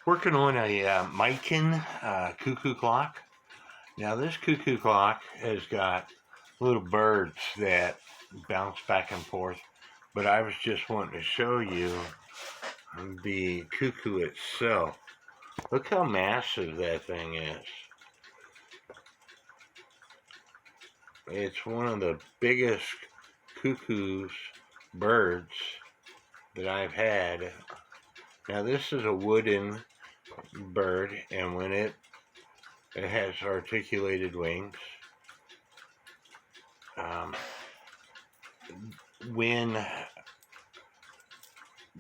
Working on a MIKEN cuckoo clock. Now this cuckoo clock has got little birds that bounce back and forth, but I was just wanting to show you the cuckoo itself. Look how massive that thing is. It's one of the biggest birds that I've had. Now this is a wooden bird, and when it has articulated wings. When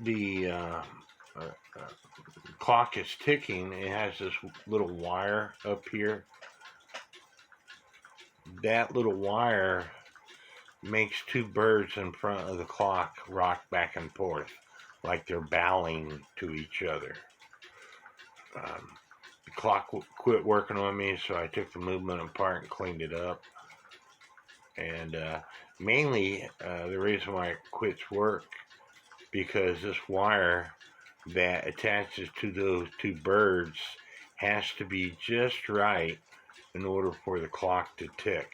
the clock is ticking, it has this little wire up here. That little wire makes two birds in front of the clock rock back and forth like they're bowing to each other. The clock quit working on me, so I took the movement apart and cleaned it up. And mainly the reason why it quits work, because this wire that attaches to those two birds has to be just right in order for the clock to tick.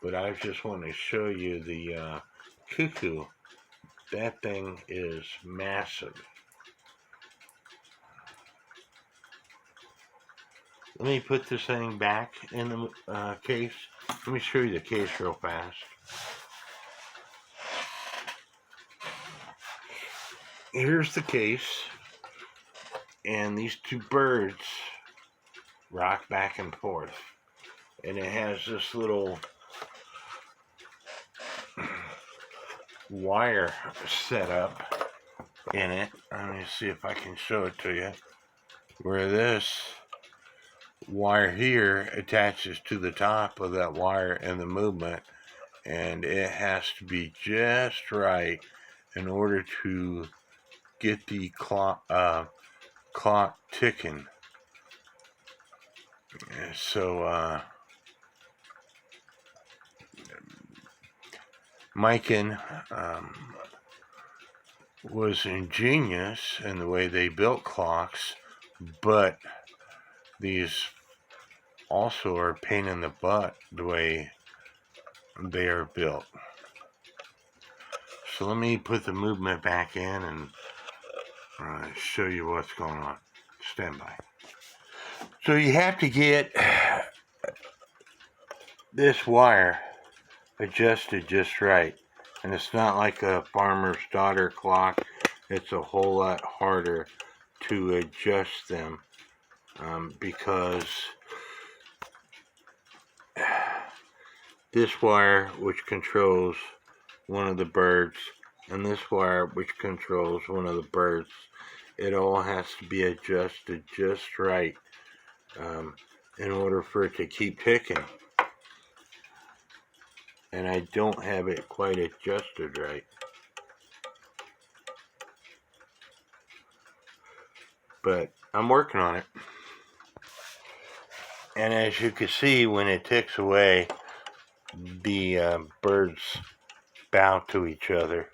But I just want to show you the cuckoo. That thing is massive. Let me put this thing back in the case. Let me show you the case real fast. Here's the case, and these two birds rock back and forth, and it has this little wire set up in it. Let me see if I can show it to you, where this wire here attaches to the top of that wire in the movement, and it has to be just right in order to get the clock ticking. So MIKEN was ingenious in the way they built clocks, but these also are a pain in the butt the way they are built. So let me put the movement back in and show you what's going on. Stand by. So you have to get this wire adjusted just right, and it's not like a farmer's daughter clock. It's a whole lot harder to adjust them because this wire, which controls one of the birds, and this wire, which controls one of the birds, it all has to be adjusted just right in order for it to keep ticking. And I don't have it quite adjusted right. But I'm working on it. And as you can see, when it ticks away, the birds bow to each other.